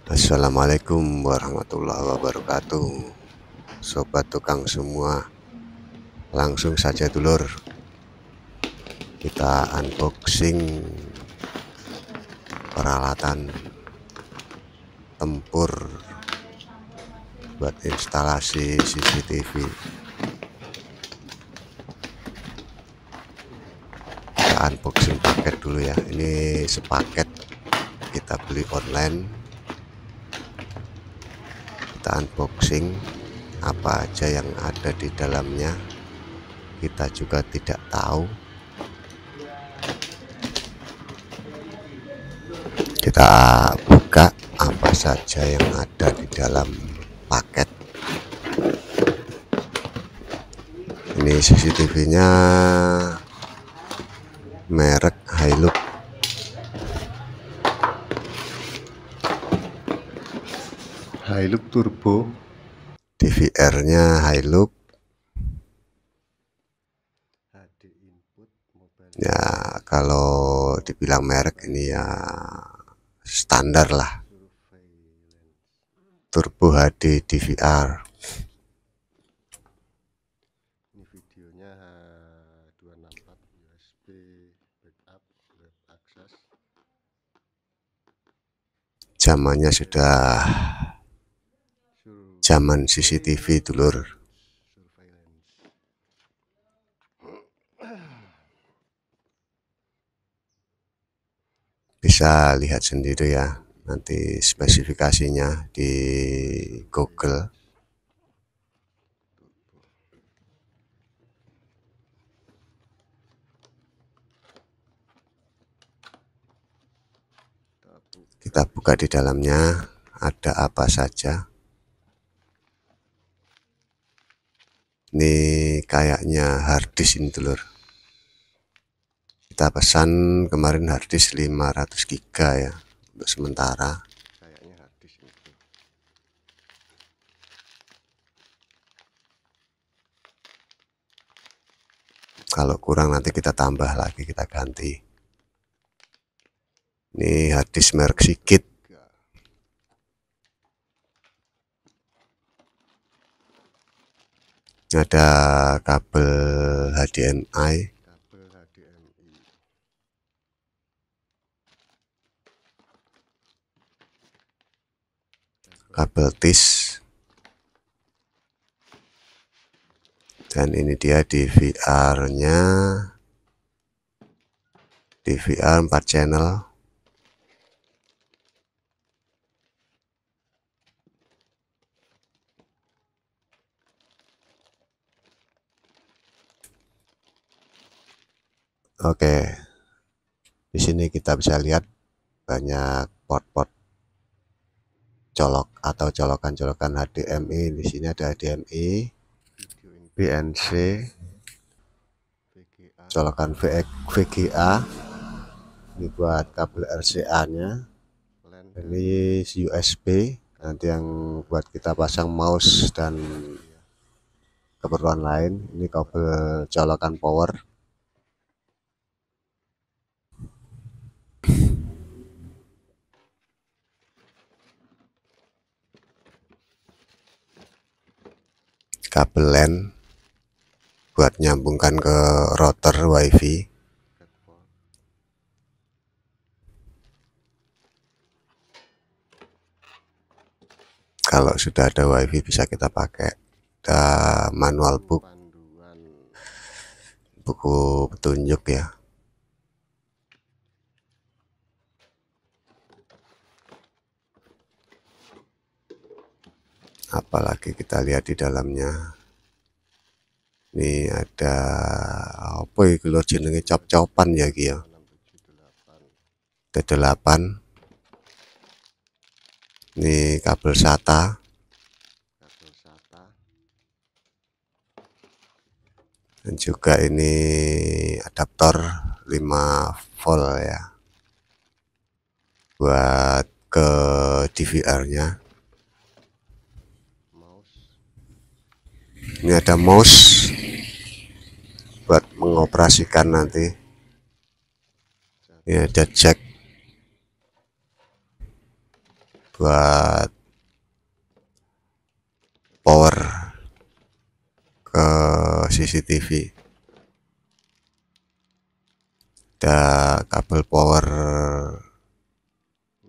Assalamualaikum warahmatullahi wabarakatuh. Sobat tukang semua, langsung saja dulur, kita unboxing peralatan tempur buat instalasi CCTV. Kita unboxing paket dulu ya. Ini sepaket, kita beli online. Kita unboxing apa aja yang ada di dalamnya, kita juga tidak tahu. Kita buka apa saja yang ada di dalam paket. Ini CCTV-nya merek Hilux. Hilux Turbo. DVR-nya Hilux. Ya, kalau dibilang merek ini ya standar lah. Turbo HD DVR. Ini videonya 264 USB backup web access. Zamannya sudah zaman CCTV dulur. Bisa lihat sendiri ya nanti spesifikasinya di Google. Kita buka di dalamnya ada apa saja. Ini kayaknya harddisk ini dulur. Kita pesan kemarin harddisk 500 GB ya untuk sementara. Kayaknya harddisk itu. Kalau kurang nanti kita tambah lagi, kita ganti. Ini harddisk merek Sigit. Ada kabel HDMI. Kabel TIS. Dan ini dia DVR-nya. DVR 4 channel. Oke. Di sini kita bisa lihat banyak port-port colok atau colokan-colokan HDMI. Di sini ada HDMI, BNC, colokan VGA. Ini buat kabel RCA-nya. Ini USB, nanti yang buat kita pasang mouse dan keperluan lain. Ini kabel colokan power. Kabel LAN buat nyambungkan ke router WiFi. Kalau sudah ada WiFi bisa kita pakai. Ada manual book, buku petunjuk ya. Apalagi kita lihat di dalamnya. Ini ada apa ya, kalau jenenge cop-copan ya gitu ya. Ada 8. Ini kabel SATA. Dan juga ini adaptor 5 volt ya. Buat ke DVR-nya. Ini ada mouse buat mengoperasikan nanti. Ini ada jack buat power ke CCTV. Ada kabel power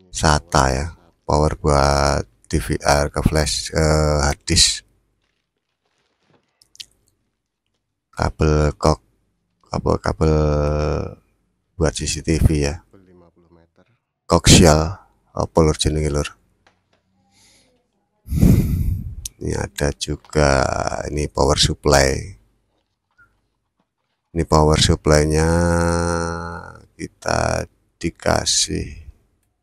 SATA ya, power buat DVR ke flash hard disk. Kabel kabel buat CCTV ya, koaksial apa lur jenenge lur. Ini ada juga ini power supply. Ini power supply-nya kita dikasih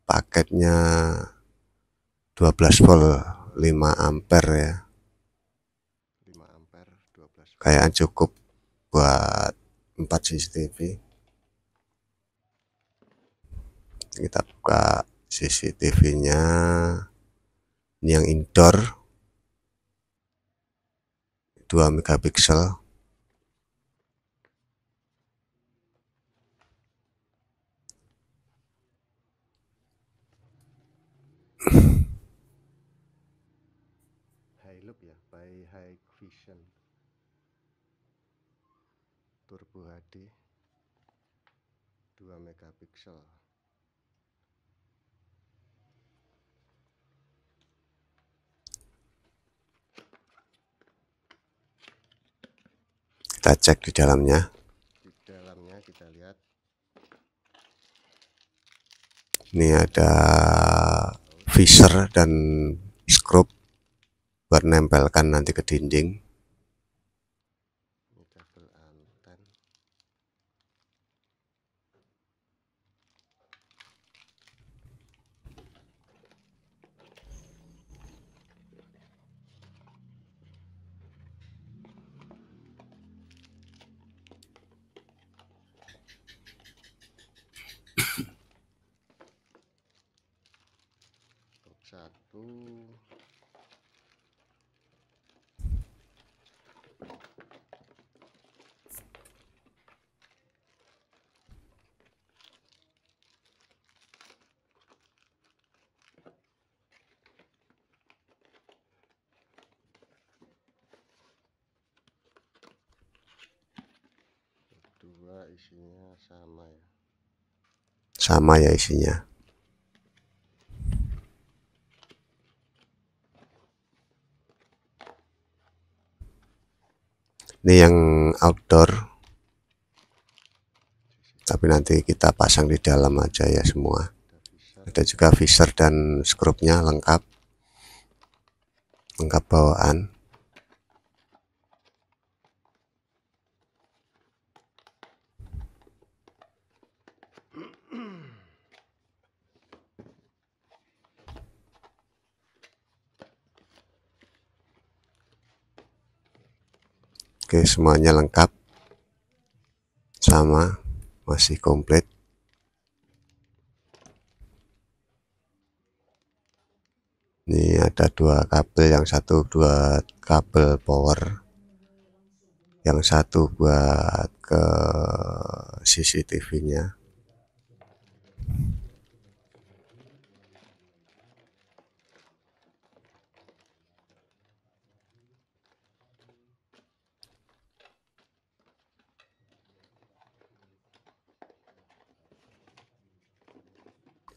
paketnya 12 volt 5 ampere ya. Kayaknya cukup buat 4 CCTV. Kita buka CCTV-nya. Ini yang indoor 2 megapiksel. High loop ya, by High Vision Turbo HD 2 megapiksel. Kita cek di dalamnya. Di dalamnya kita lihat. Ini ada visor dan skrup buat nempelkan nanti ke dinding. Satu. Dua isinya sama ya. Sama ya isinya. Ini yang outdoor, tapi nanti kita pasang di dalam aja ya semua. Ada juga visor dan skrupnya lengkap bawaan. Oke, semuanya lengkap, sama, masih komplit. Ini ada dua kabel, yang satu buat kabel power, yang satu buat ke CCTV-nya.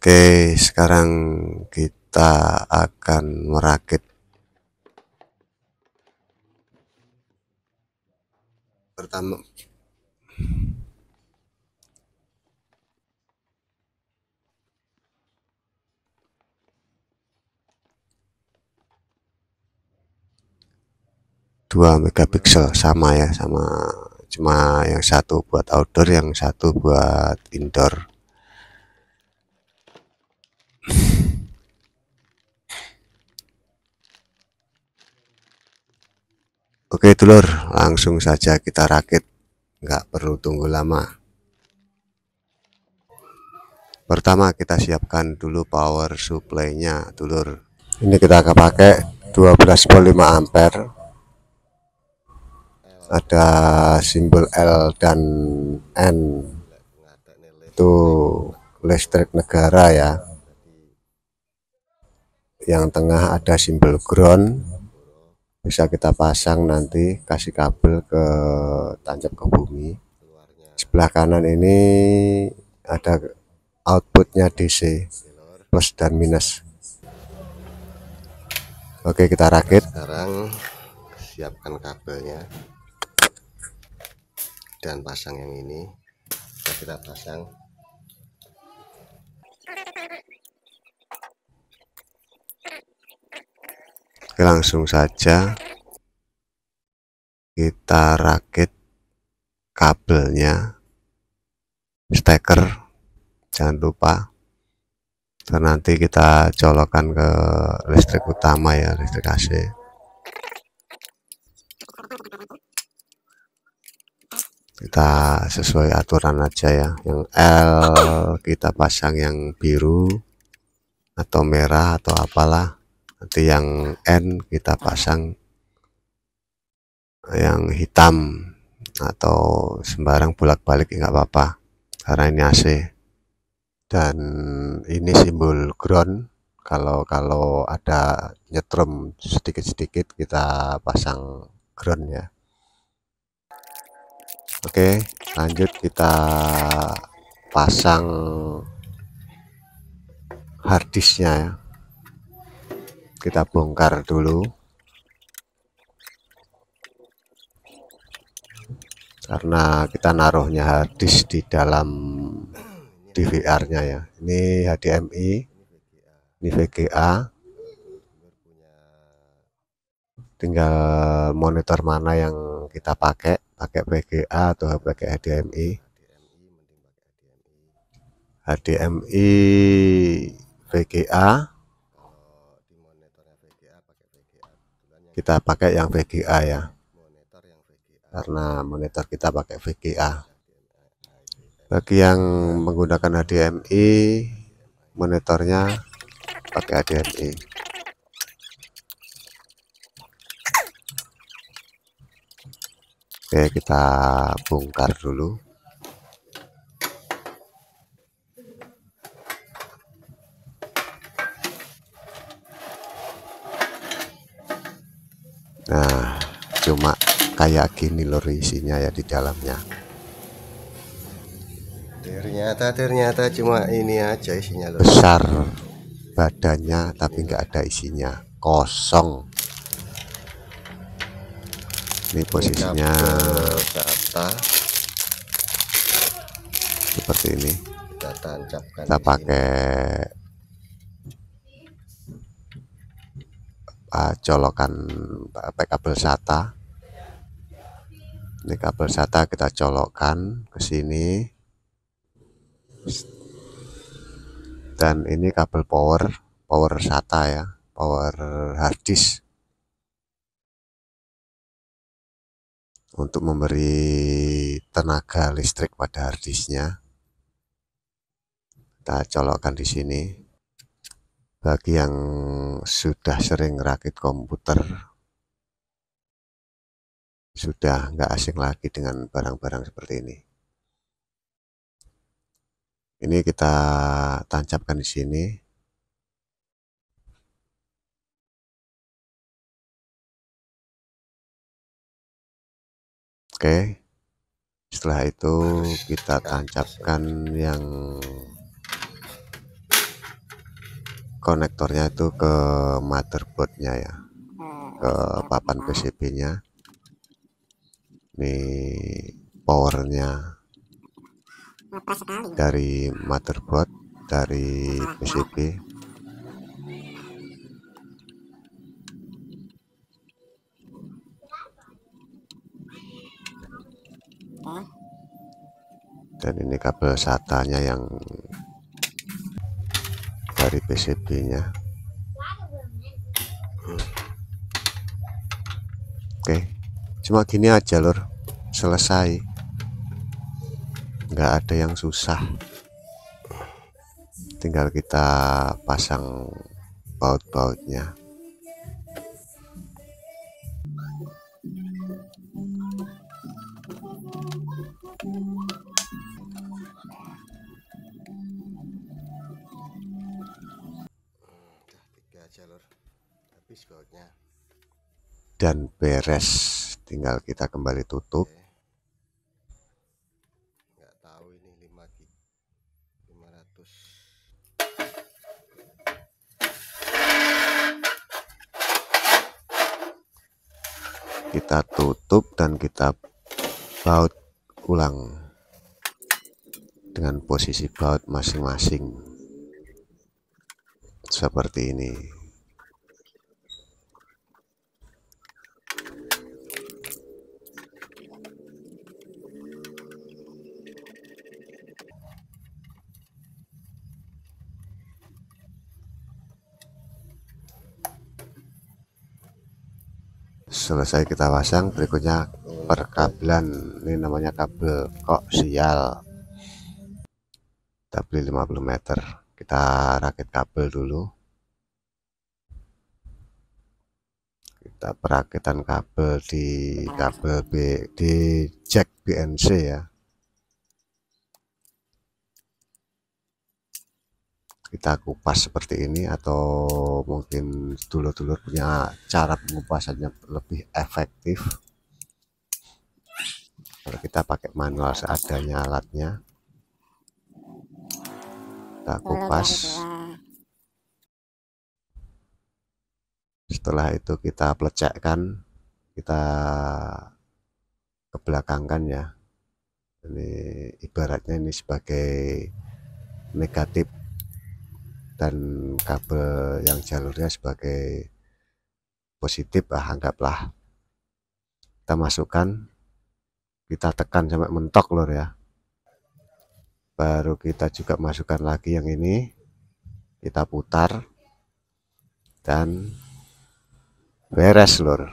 Oke, sekarang kita akan merakit. Pertama, dua megapiksel sama ya, sama, cuma yang satu buat outdoor, yang satu buat indoor. Oke dulur, langsung saja kita rakit, nggak perlu tunggu lama. Pertama kita siapkan dulu power supply-nya dulur. Ini kita akan pakai 12 volt 5 ampere. Ada simbol L dan N, itu listrik negara ya. yang tengah ada simbol ground, bisa kita pasang nanti, kasih kabel ke tancap ke bumi. Sebelah kanan ini ada outputnya DC plus dan minus. Oke, kita rakit. Sekarang siapkan kabelnya dan pasang yang ini. Kita pasang. Oke, langsung saja kita rakit kabelnya, steker jangan lupa, dan nanti kita colokkan ke listrik utama ya, listrik AC. Kita sesuai aturan aja ya, yang L kita pasang yang biru atau merah atau apalah, nanti yang N kita pasang yang hitam atau sembarang bolak-balik nggak apa-apa karena ini AC. Dan ini simbol ground, kalau ada nyetrum sedikit-sedikit kita pasang ground ya. Oke, lanjut kita pasang harddisknya ya. Kita bongkar dulu karena kita naruhnya harddisk di dalam DVR-nya ya. Ini HDMI, ini VGA. Tinggal monitor mana yang kita pakai VGA atau pakai HDMI. HDMI VGA, kita pakai yang VGA ya, karena monitor kita pakai VGA. Bagi yang menggunakan HDMI, monitornya pakai HDMI. Oke, kita bongkar dulu. Nah, cuma kayak gini lor isinya ya di dalamnya. Ternyata cuma ini aja isinya lor. Besar badannya tapi nggak ada isinya, kosong. Ini posisinya seperti ini. Kita tancapkan. Kita pakai colokan pakai kabel SATA. Ini kabel SATA kita colokkan ke sini. Dan ini kabel power SATA ya, power harddisk, untuk memberi tenaga listrik pada harddisknya. Kita colokkan di sini. Bagi yang sudah sering rakit komputer, sudah nggak asing lagi dengan barang-barang seperti ini. Ini kita tancapkan di sini. Oke. Setelah itu kita tancapkan yang konektornya itu ke motherboardnya ya, ke papan PCB-nya. Ini powernya dari motherboard, dari PCB. Dan ini kabel SATA-nya yang dari PCB-nya. Oke, cuma gini aja lor, selesai. Nggak ada yang susah. Tinggal kita pasang baut-bautnya. jalur habis bautnya dan beres, tinggal kita kembali tutup. Nggak tahu ini 500. Kita tutup dan kita baut ulang dengan posisi baut masing-masing seperti ini. Selesai kita pasang, berikutnya perkabelan. Ini namanya kabel koaksial, kita beli 50 meter. Kita rakit kabel dulu. Kita perakitan kabel di di jack BNC ya. Kita kupas seperti ini, atau mungkin dulur-dulur punya cara pengupasannya lebih efektif. Kalau kita pakai manual seadanya alatnya, kita kupas. Setelah itu kita pelecekkan, kita kebelakangkan ya. Ini ibaratnya ini sebagai negatif dan kabel yang jalurnya sebagai positif, anggaplah. Kita masukkan, kita tekan sampai mentok lor ya. Baru kita juga masukkan lagi yang ini, kita putar dan beres lor.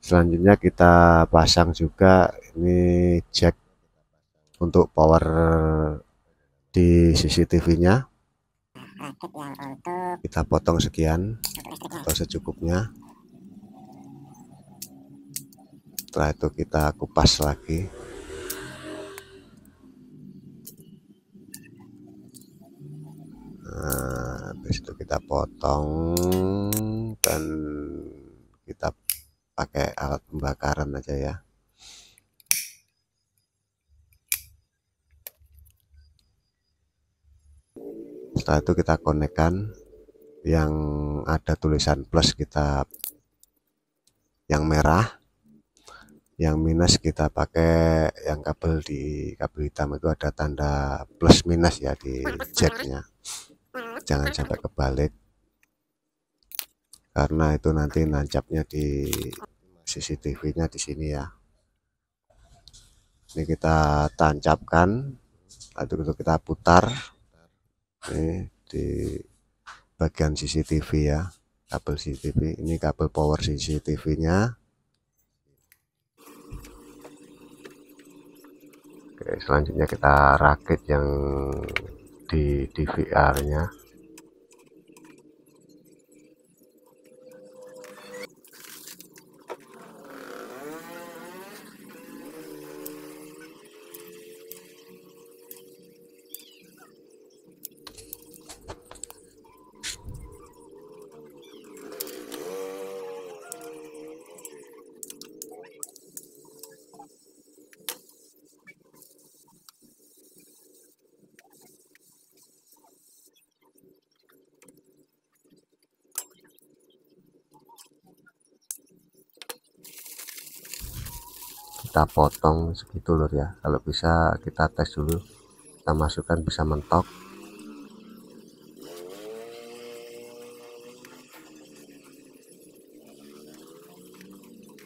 Selanjutnya kita pasang juga ini jack untuk power di CCTV-nya. Kita potong sekian atau secukupnya. Setelah itu kita kupas lagi. Nah, habis itu kita potong dan kita pakai alat pembakaran aja ya. Setelah itu kita konekkan, yang ada tulisan plus kita yang merah, yang minus kita pakai yang kabel hitam itu ada tanda plus minus ya di jacknya. Jangan sampai kebalik, karena itu nanti nancapnya di CCTV-nya di sini ya. Ini kita tancapkan, lalu itu kita putar. Ini di bagian CCTV ya, kabel CCTV. Ini kabel power CCTV-nya. Oke, selanjutnya kita rakit yang di DVR-nya. Kita potong segitu lur ya. Kalau bisa kita tes dulu, kita masukkan bisa mentok.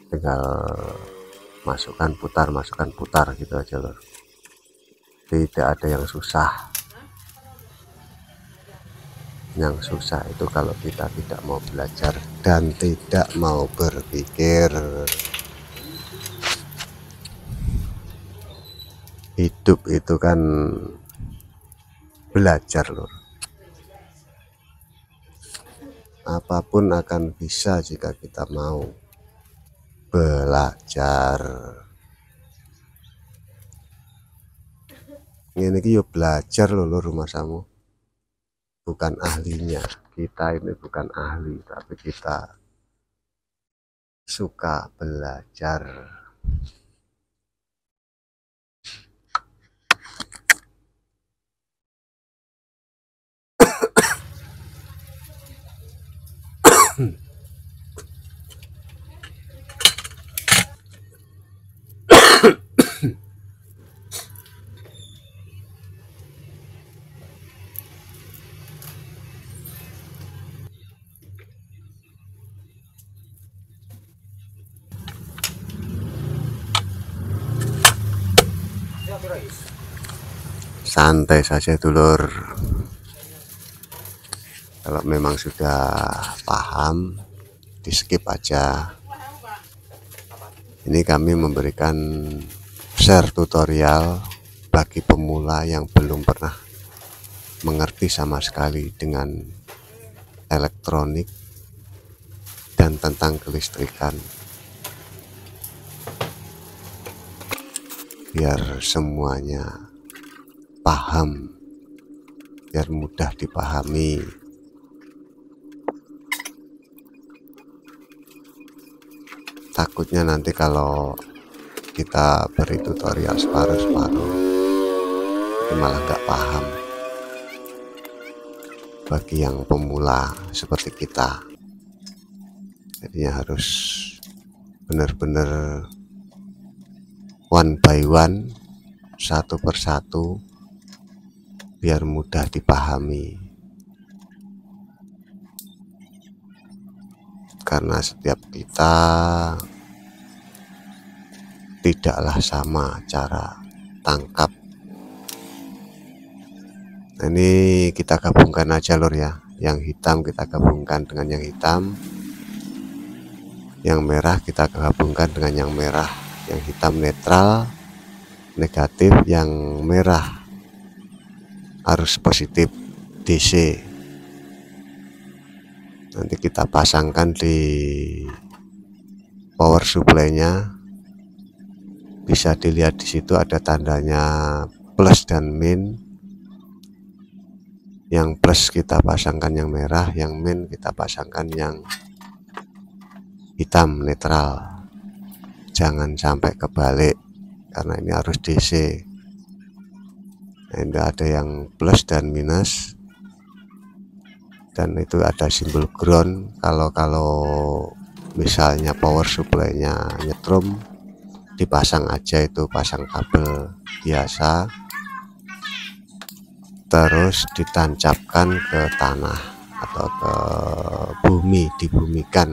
Tinggal masukkan putar gitu aja lur. Tidak ada yang susah. Yang susah itu kalau kita tidak mau belajar dan tidak mau berpikir. Hidup itu kan belajar lur. Apapun akan bisa jika kita mau belajar. Ini yuk belajar lho rumah samu, bukan ahlinya. kita ini bukan ahli, tapi kita suka belajar. Santai saja dulur, kalau memang sudah paham di skip aja. Ini kami memberikan share tutorial bagi pemula yang belum pernah mengerti sama sekali dengan elektronik dan tentang kelistrikan, biar semuanya paham, biar mudah dipahami. Takutnya nanti kalau kita beri tutorial separuh-separuh itu malah nggak paham bagi yang pemula seperti kita. Jadinya harus benar-benar one by one, satu persatu, biar mudah dipahami. Karena setiap kita tidaklah sama cara tangkap. Nah, ini kita gabungkan aja lur ya. Yang hitam kita gabungkan dengan yang hitam, yang merah kita gabungkan dengan yang merah. Yang hitam netral, negatif, yang merah arus positif DC. Nanti kita pasangkan di power supply-nya. Bisa dilihat di situ ada tandanya plus dan min. Yang plus kita pasangkan yang merah, yang min kita pasangkan yang hitam netral. Jangan sampai kebalik karena ini arus DC. Nah, ini ada yang plus dan minus, dan itu ada simbol ground. Kalau misalnya power supply-nya nyetrum, dipasang aja itu, pasang kabel biasa, terus ditancapkan ke tanah atau ke bumi, dibumikan,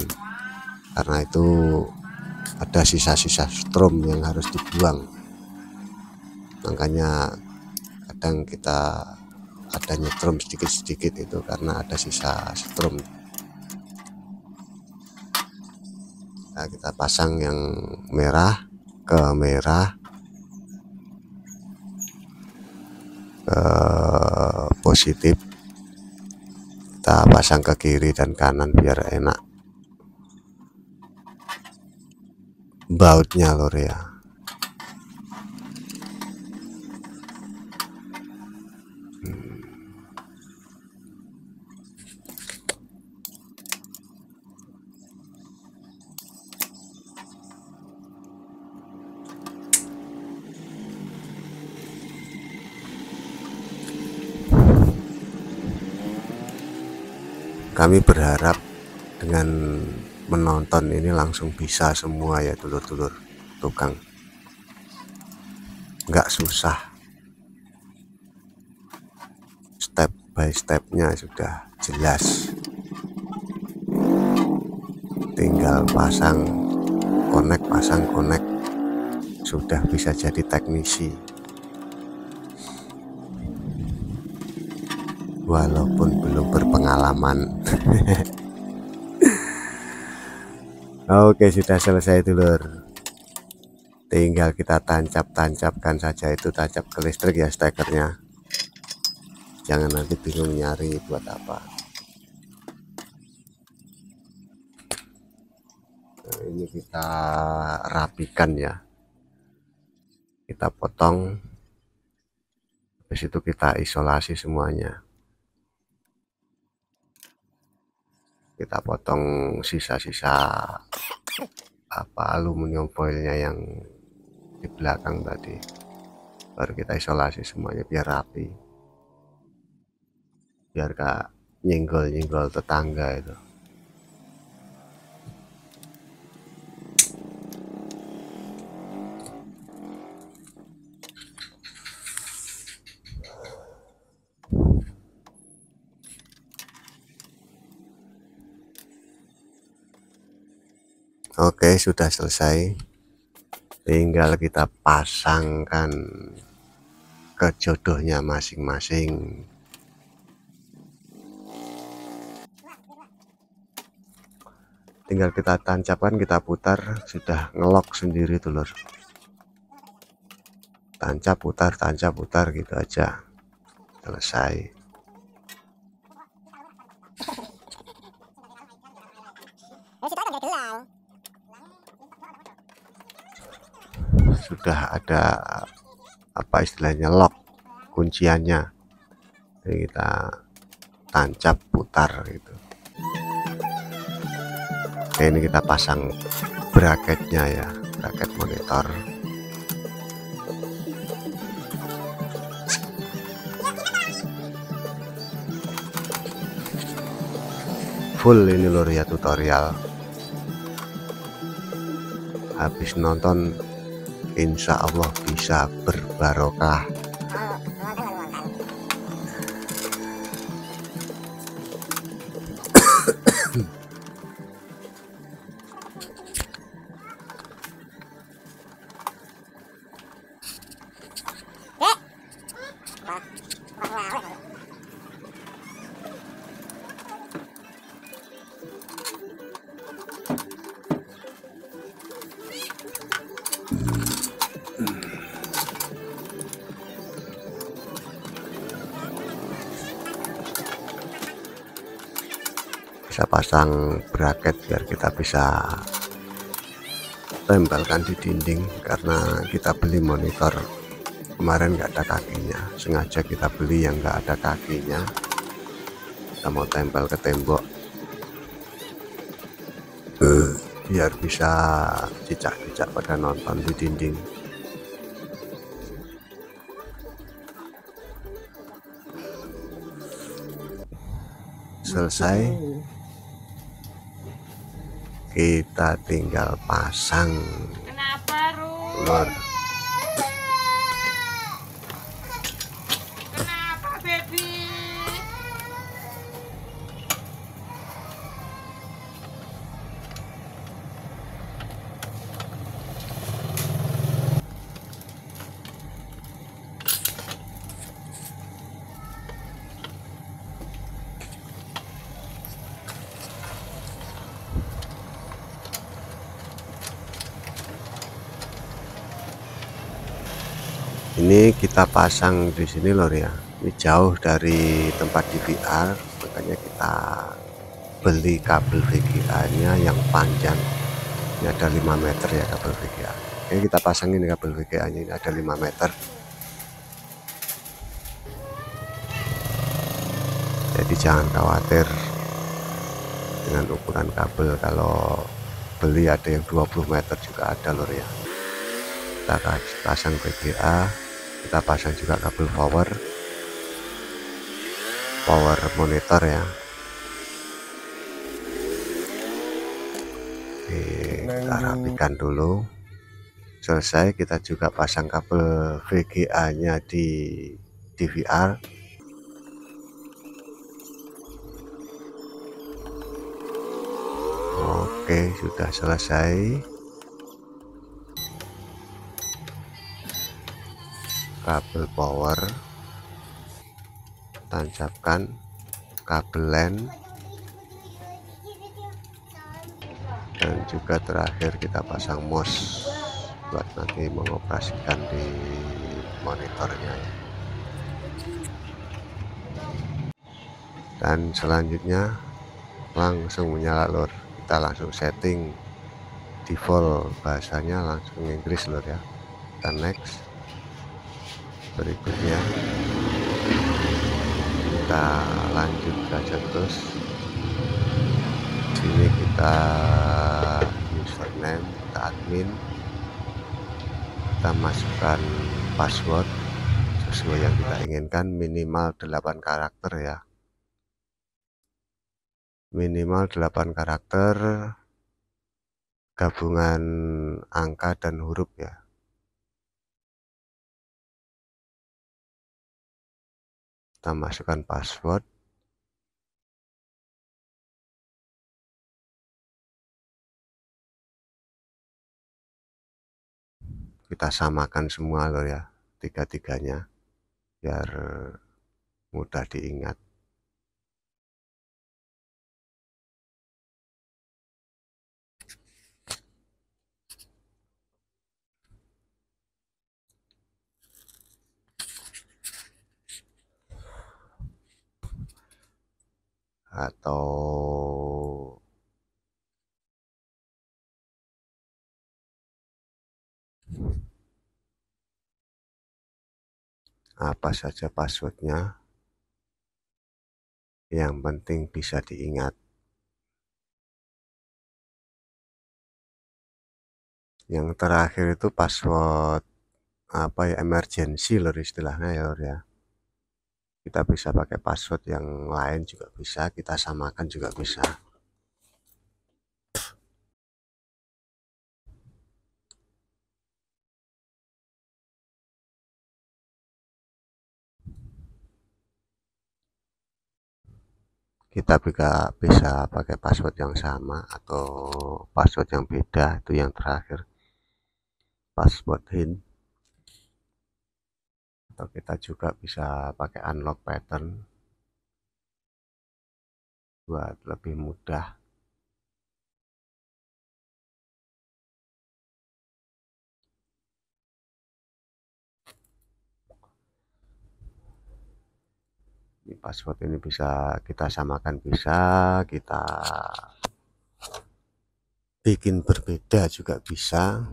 karena itu ada sisa-sisa strom yang harus dibuang. Makanya kadang kita ada nyetrum sedikit-sedikit itu karena ada sisa strom. Nah, kita pasang yang merah ke merah, ke positif, kita pasang ke kiri dan kanan biar enak bautnya lor ya. Kami berharap dengan menonton ini langsung bisa semua ya dulur-dulur tukang, nggak susah, step by stepnya sudah jelas, tinggal pasang konek sudah bisa jadi teknisi walaupun belum berpengalaman. Oke, sudah selesai dulur, tinggal kita tancapkan saja, itu tancap ke listrik ya stekernya, jangan nanti bingung nyari buat apa. Nah, ini kita rapikan ya, kita potong, habis itu kita isolasi semuanya. kita potong sisa-sisa apa aluminium foilnya yang di belakang tadi, baru kita isolasi semuanya biar rapi, biar gak nyenggol-nyenggol tetangga itu. Oke, sudah selesai, tinggal kita pasangkan ke jodohnya masing-masing. Tinggal kita tancapkan, kita putar, sudah ngelok sendiri dulur. Tancap putar gitu aja, selesai. Sudah ada apa istilahnya lock kunciannya, jadi kita tancap putar gitu. Oke, ini kita pasang bracketnya ya, bracket monitor. Full ini lur ya tutorial. Habis nonton insya Allah bisa berbarokah. Bisa pasang bracket biar kita bisa tempelkan di dinding, karena kita beli monitor kemarin nggak ada kakinya, sengaja kita beli yang nggak ada kakinya, kita mau tempel ke tembok biar bisa cicak-cicak pada nonton di dinding. Selesai, kita tinggal pasang. Kenapa, Lur, kenapa, baby? ini kita pasang di sini lor ya, ini jauh dari tempat DVR, makanya kita beli kabel VGA nya yang panjang, ini ada 5 meter ya kabel VGA. Oke, kita pasang ini kabel VGA nya, ini ada 5 meter, jadi jangan khawatir dengan ukuran kabel. Kalau beli ada yang 20 meter juga ada lor ya. Kita pasang VGA, kita pasang juga kabel power monitor ya. Oke, kita rapikan dulu. Selesai, kita juga pasang kabel VGA nya di DVR. Oke, sudah selesai. Kabel power, tancapkan kabel LAN, dan juga terakhir kita pasang mouse buat nanti mengoperasikan di monitornya ya. Dan selanjutnya langsung menyala lur, kita langsung setting default, bahasanya langsung Inggris lur ya. Kita next. Berikutnya kita lanjut saja terus. kita username, kita admin, kita masukkan password sesuai yang kita inginkan, minimal 8 karakter ya, minimal 8 karakter gabungan angka dan huruf ya. Kita masukkan password, kita samakan semua loh ya, tiga-tiganya biar mudah diingat. Atau apa saja passwordnya, yang penting bisa diingat. Yang terakhir itu password apa ya, emergency lor istilahnya ya lor ya. Kita bisa pakai password yang lain juga bisa, kita samakan juga bisa. Kita bisa pakai password yang sama atau password yang beda, itu yang terakhir password hint. Atau kita juga bisa pakai unlock pattern buat lebih mudah. Di password ini bisa kita samakan, bisa kita bikin berbeda juga bisa.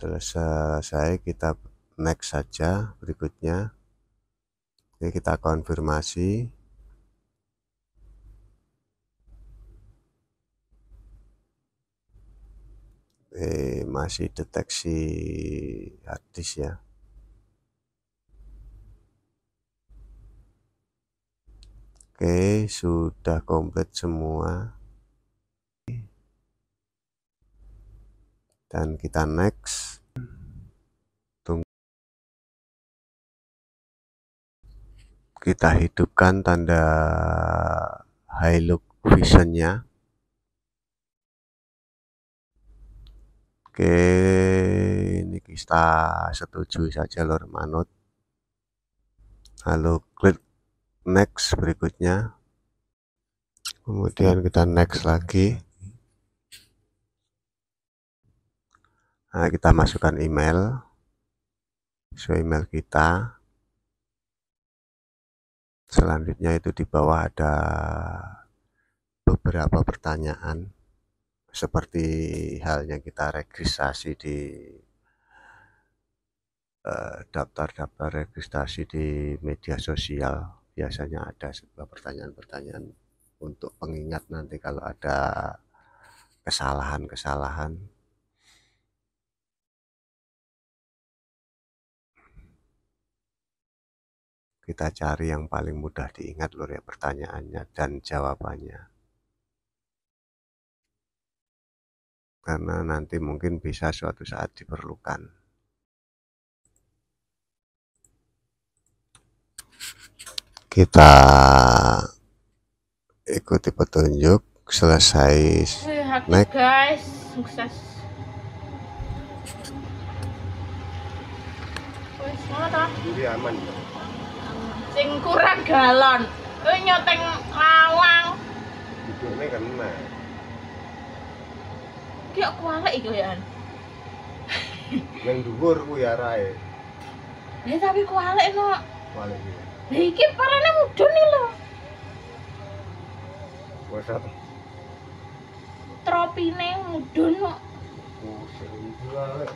Terus selesai, kita next saja berikutnya. Oke, kita konfirmasi. Masih deteksi harddisk ya. Oke, sudah komplit semua. Dan kita next. Tunggu. Kita hidupkan tanda Hilux Vision-nya. Oke, ini kita setujui saja lor, manut. Lalu klik next berikutnya. Kemudian kita next lagi. Nah, kita masukkan email. Sesuai email kita. Selanjutnya itu di bawah ada beberapa pertanyaan. Seperti halnya kita registrasi di daftar-daftar registrasi di media sosial, biasanya ada sebuah pertanyaan-pertanyaan untuk pengingat nanti kalau ada kesalahan-kesalahan. Kita cari yang paling mudah diingat lor ya, pertanyaannya dan jawabannya. Karena nanti mungkin bisa suatu saat diperlukan. Kita ikuti petunjuk, selesai next guys, sukses. Wis ngono ta? Jadi aman. Sing kurang galon. Nyoteng lawang. Duduknya kena. Ki kok kualek iki ya. Yang dhuwur kuwi arahe. Tapi kualek no. Kualek iki. Lah iki parane mudhun iki lho. Wes Tropine mudhun kok. Pusing iki kualek.